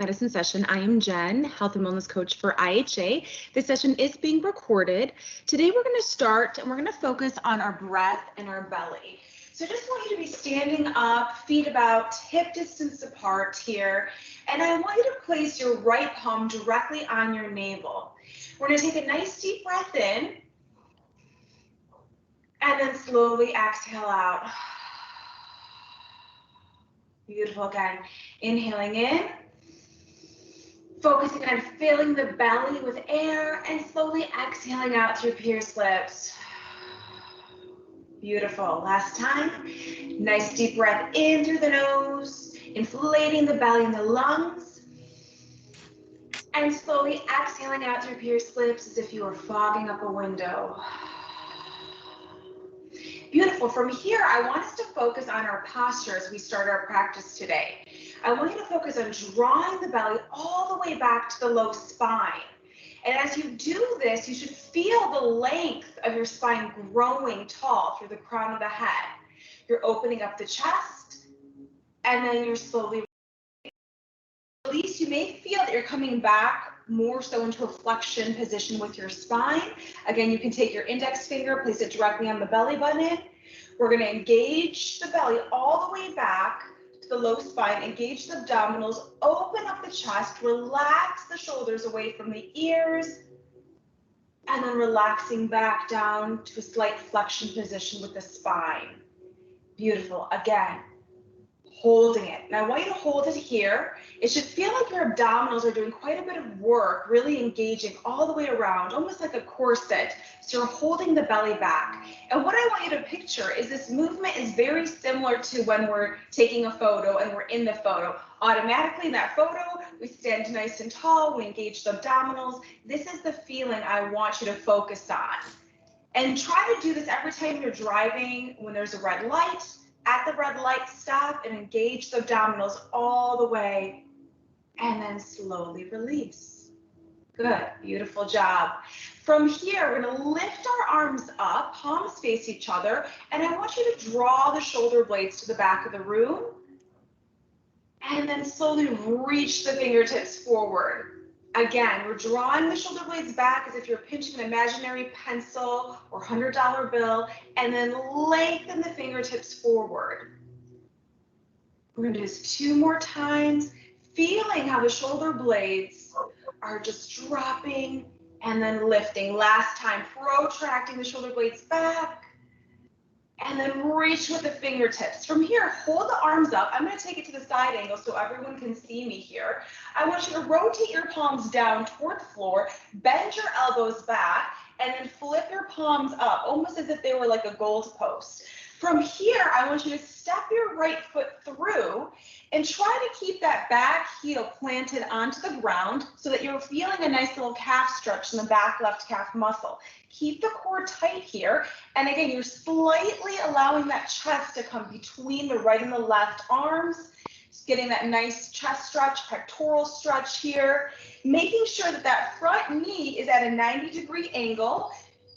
Medicine session. I am Jen, health and wellness coach for IHA. This session is being recorded. Today we're going to start and we're going to focus on our breath and our belly. So I just want you to be standing up, feet about hip distance apart here, and I want you to place your right palm directly on your navel. We're going to take a nice deep breath in and then slowly exhale out. Beautiful. Again, inhaling in. Focusing on filling the belly with air and slowly exhaling out through pierced lips. Beautiful. Last time. Nice deep breath in through the nose, inflating the belly and the lungs. And slowly exhaling out through pierced lips as if you were fogging up a window. Beautiful. From here, I want us to focus on our posture as we start our practice today. I want you to focus on drawing the belly all the way back to the low spine. And as you do this, you should feel the length of your spine growing tall through the crown of the head. You're opening up the chest, and then you're slowly release. You may feel that you're coming back more so into a flexion position with your spine. Again, you can take your index finger, place it directly on the belly button. We're going to engage the belly all the way back to the low spine, engage the abdominals, open up the chest, relax the shoulders away from the ears, and then relaxing back down to a slight flexion position with the spine. Beautiful. Again, holding it. And I want you to hold it here. It should feel like your abdominals are doing quite a bit of work, really engaging all the way around, almost like a corset. So you're holding the belly back. And what I want you to picture is this movement is very similar to when we're taking a photo and we're in the photo. Automatically in that photo, we stand nice and tall, we engage the abdominals. This is the feeling I want you to focus on. And try to do this every time you're driving, when there's a red light. At the red light, stop and engage the abdominals all the way, and then slowly release. Good, beautiful job. From here, we're gonna lift our arms up, palms face each other, and I want you to draw the shoulder blades to the back of the room, and then slowly reach the fingertips forward. Again, we're drawing the shoulder blades back as if you're pinching an imaginary pencil or $100 bill, and then lengthen the fingertips forward. We're going to do this 2 more times, feeling how the shoulder blades are just dropping and then lifting. Last time, protracting the shoulder blades back, and then reach with the fingertips. From here, hold the arms up. I'm going to take it to the side angle so everyone can see me here. I want you to rotate your palms down toward the floor, bend your elbows back, and then flip your palms up, almost as if they were like a goalpost. From here, I want you to step your right foot through and try to keep that back heel planted onto the ground so that you're feeling a nice little calf stretch in the back left calf muscle. Keep the core tight here. And again, you're slightly allowing that chest to come between the right and the left arms, just getting that nice chest stretch, pectoral stretch here, making sure that that front knee is at a 90-degree angle,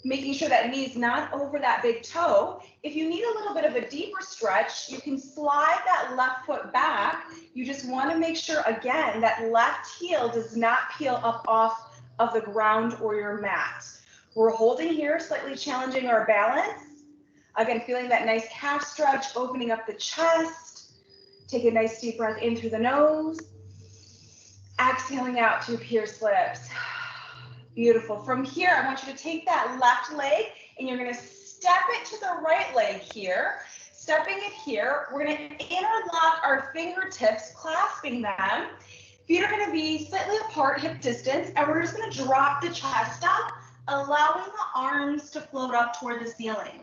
making sure that knee is not over that big toe. If you need a little bit of a deeper stretch, you can slide that left foot back. You just want to make sure, again, that left heel does not peel up off of the ground or your mat. We're holding here, slightly challenging our balance. Again, feeling that nice calf stretch, opening up the chest. Take a nice deep breath in through the nose. Exhaling out through pierced lips. Beautiful. From here, I want you to take that left leg and you're going to step it to the right leg here. Stepping it here, we're going to interlock our fingertips, clasping them. Feet are going to be slightly apart, hip distance, and we're just going to drop the chest up, allowing the arms to float up toward the ceiling.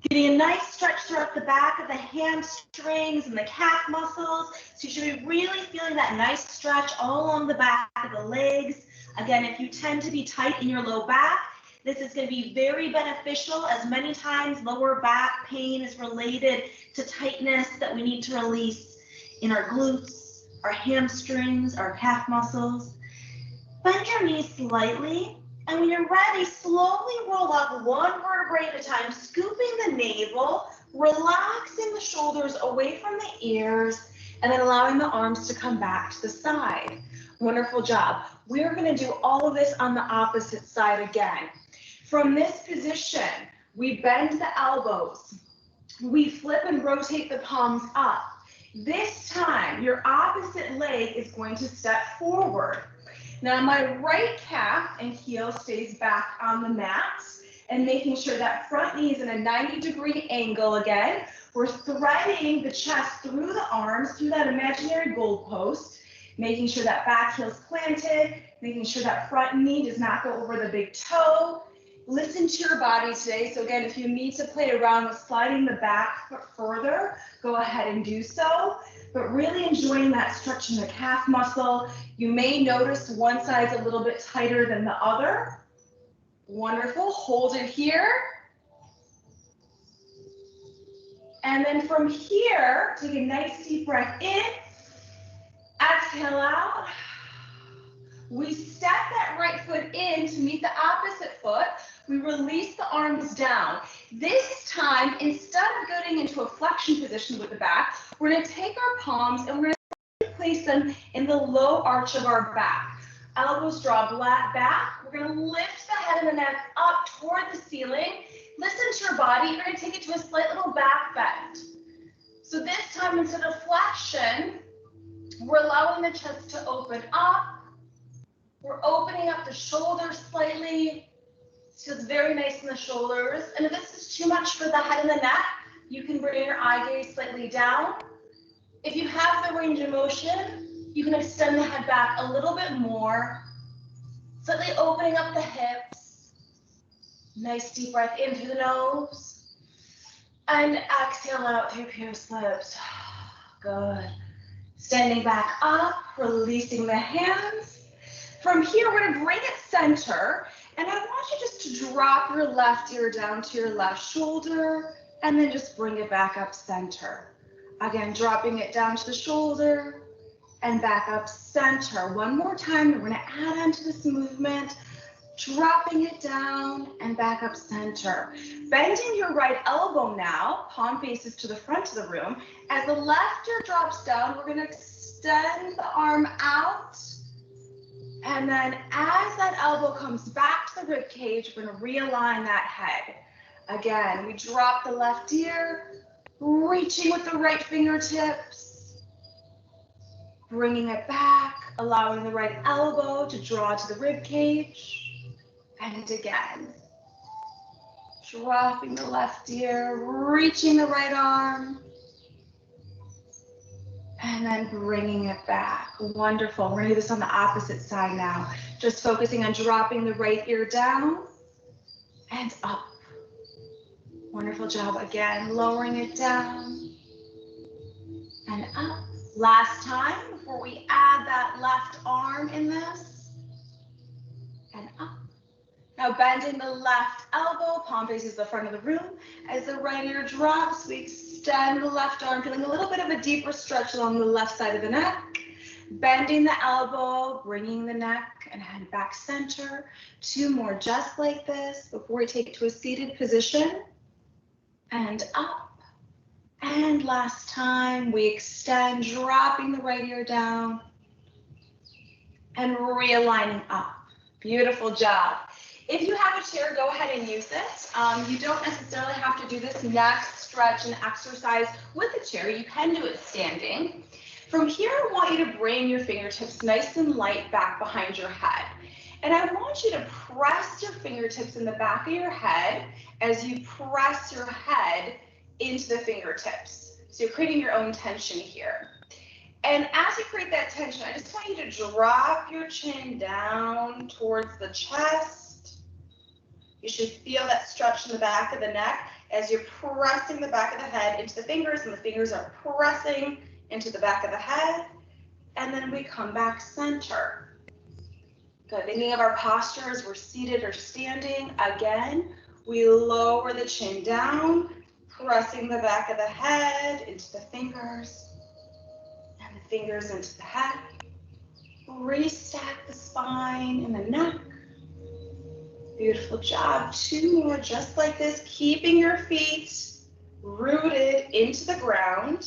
Getting a nice stretch throughout the back of the hamstrings and the calf muscles. So you should be really feeling that nice stretch all along the back of the legs. Again, if you tend to be tight in your low back, this is going to be very beneficial, as many times lower back pain is related to tightness that we need to release in our glutes, our hamstrings, our calf muscles. Bend your knees slightly, and when you're ready, slowly roll up one vertebrae at a time, scooping the navel, relaxing the shoulders away from the ears, And then allowing the arms to come back to the side. Wonderful job. We're going to do all of this on the opposite side again. From this position, we bend the elbows. We flip and rotate the palms up. This time, your opposite leg is going to step forward. Now, my right calf and heel stays back on the mat, and making sure that front knee is in a 90-degree angle again. We're threading the chest through the arms, through that imaginary goalpost, making sure that back heel's planted, making sure that front knee does not go over the big toe. Listen to your body today. So again, if you need to play around with sliding the back foot further, go ahead and do so. But really enjoying that stretch in the calf muscle. You may notice one side's a little bit tighter than the other. Wonderful. Hold it here. And then from here, take a nice deep breath in. Exhale out. We step that right foot in to meet the opposite foot. We release the arms down. This time, instead of getting into a flexion position with the back, we're going to take our palms and we're going to place them in the low arch of our back. Elbows draw back. We're going to lift the head and the neck up toward the ceiling. Listen to your body. You're going to take it to a slight little back bend. So this time, instead of flexion, we're allowing the chest to open up. We're opening up the shoulders slightly. This feels very nice in the shoulders. And if this is too much for the head and the neck, you can bring your eye gaze slightly down. If you have the range of motion, you can extend the head back a little bit more, slightly opening up the hips. Nice deep breath in through the nose. And exhale out through pierced lips. Good. Standing back up, releasing the hands. From here, we're going to bring it center. And I want you just to drop your left ear down to your left shoulder, and then just bring it back up center. Again, dropping it down to the shoulder and back up center. One more time, we're going to add on to this movement, dropping it down and back up center. Bending your right elbow now, palm faces to the front of the room. As the left ear drops down, we're going to extend the arm out. And then as that elbow comes back to the rib cage, we're going to realign that head. Again, we drop the left ear, reaching with the right fingertips, bringing it back, allowing the right elbow to draw to the rib cage. And again, dropping the left ear, reaching the right arm, and then bringing it back. Wonderful. We're going to do this on the opposite side now. Just focusing on dropping the right ear down and up. Wonderful job. Again, lowering it down and up. Last time before we add that left arm in this. And up. Now bending the left elbow, palm faces the front of the room. As the right ear drops, we extend the left arm, feeling a little bit of a deeper stretch along the left side of the neck. Bending the elbow, bringing the neck and head back center. Two more just like this before we take it to a seated position. And up. And last time, we extend, dropping the right ear down and realigning up. Beautiful job. If you have a chair, go ahead and use it. You don't necessarily have to do this neck stretch and exercise with a chair. You can do it standing. From here, I want you to bring your fingertips nice and light back behind your head. And I want you to press your fingertips in the back of your head as you press your head into the fingertips. So you're creating your own tension here. And as you create that tension, I just want you to drop your chin down towards the chest. You should feel that stretch in the back of the neck as you're pressing the back of the head into the fingers, and the fingers are pressing into the back of the head. And then we come back center. Good. Thinking of our posture as we're seated or standing. Again, we lower the chin down, pressing the back of the head into the fingers, and the fingers into the head. Restack the spine and the neck. Beautiful job. Two more just like this, keeping your feet rooted into the ground.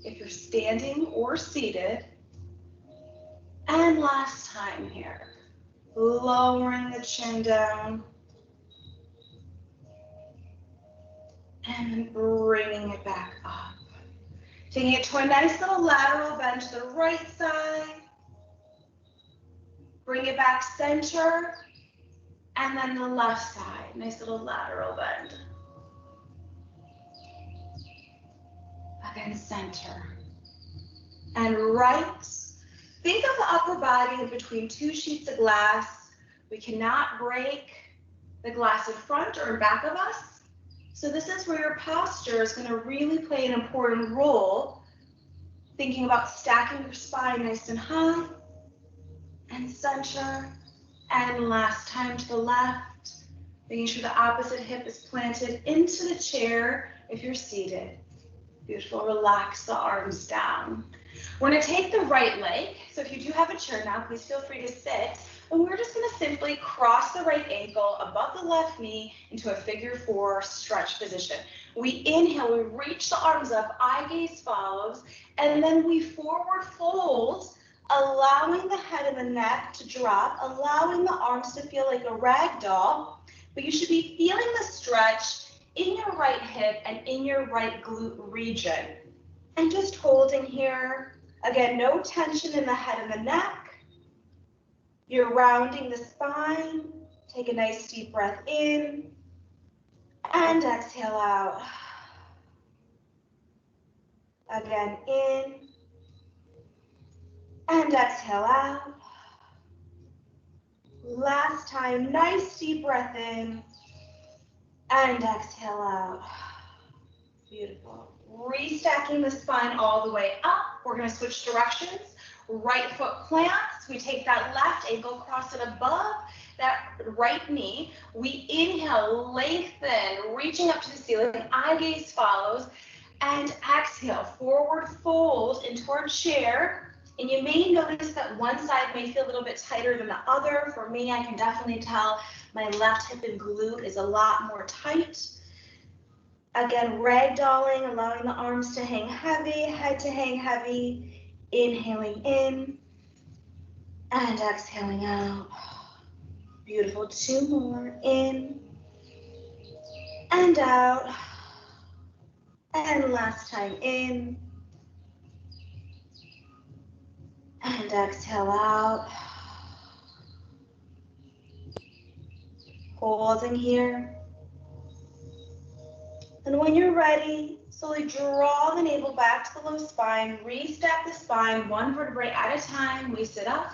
if you're standing or seated. And last time here, lowering the chin down. And then bringing it back up. Taking it to a nice little lateral bend to the right side. Bring it back center. And then the left side, nice little lateral bend. Again, center. And right. Think of the upper body in between two sheets of glass. We cannot break the glass in front or in back of us. So this is where your posture is going to really play an important role. Thinking about stacking your spine nice and high and center. And last time to the left, making sure the opposite hip is planted into the chair if you're seated. Beautiful, relax the arms down. We're gonna take the right leg. So if you do have a chair now, please feel free to sit. And we're just gonna simply cross the right ankle above the left knee into a figure 4 stretch position. We inhale, we reach the arms up, eye gaze follows, and then we forward fold, allowing the head and the neck to drop, allowing the arms to feel like a rag doll. But you should be feeling the stretch in your right hip and in your right glute region. And just holding here. Again, no tension in the head and the neck. You're rounding the spine. Take a nice deep breath in. And exhale out. Again, in. And exhale out. Last time, nice deep breath in. And exhale out. Beautiful. Restacking the spine all the way up. We're going to switch directions. Right foot plants. We take that left ankle, cross it above that right knee. We inhale, lengthen, reaching up to the ceiling. Eye gaze follows. And exhale, forward fold into our chair. And you may notice that one side may feel a little bit tighter than the other. For me, I can definitely tell my left hip and glute is a lot more tight. Again, ragdolling, allowing the arms to hang heavy, head to hang heavy. Inhaling in and exhaling out. Beautiful. 2 more. In and out. And last time in and exhale out. Holding here. And when you're ready, slowly draw the navel back to the low spine, restack the spine, 1 vertebrae at a time. We sit up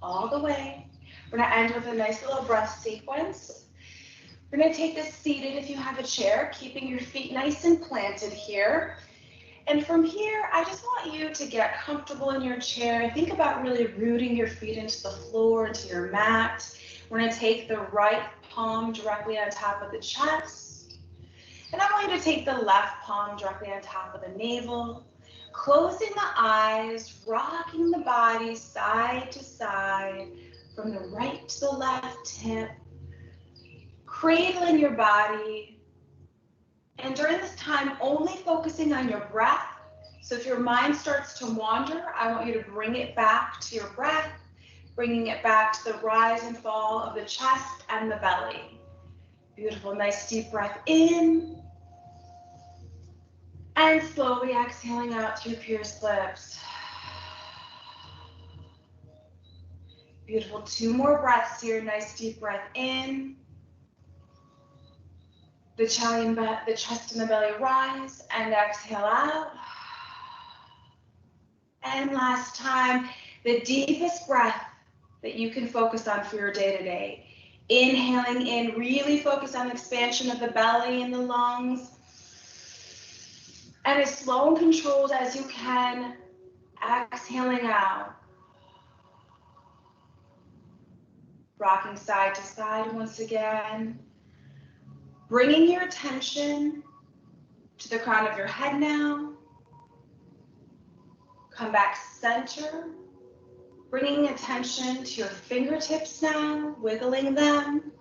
all the way. We're gonna end with a nice little breath sequence. We're gonna take this seated if you have a chair, keeping your feet nice and planted here. And from here, I just want you to get comfortable in your chair. Think about really rooting your feet into the floor, into your mat. We're gonna take the right palm directly on top of the chest. And I want you to take the left palm directly on top of the navel, closing the eyes, rocking the body side to side, from the right to the left hip, cradling your body. And during this time, only focusing on your breath. So if your mind starts to wander, I want you to bring it back to your breath, bringing it back to the rise and fall of the chest and the belly. Beautiful, nice deep breath in. And slowly exhaling out through pierced lips. Beautiful, 2 more breaths here. Nice deep breath in. The chest and the belly rise and exhale out. And last time, the deepest breath that you can focus on for your day-to-day. Inhaling in, really focus on expansion of the belly and the lungs. And as slow and controlled as you can, exhaling out. Rocking side to side once again. Bringing your attention to the crown of your head now. Come back center. Bringing attention to your fingertips now, wiggling them.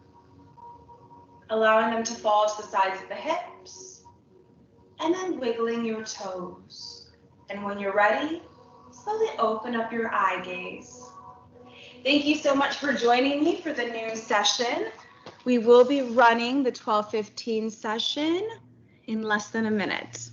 Allowing them to fall to the sides of the hips. And then wiggling your toes. And when you're ready, slowly open up your eye gaze. Thank you so much for joining me for the new session. We will be running the 12:15 session in less than a minute.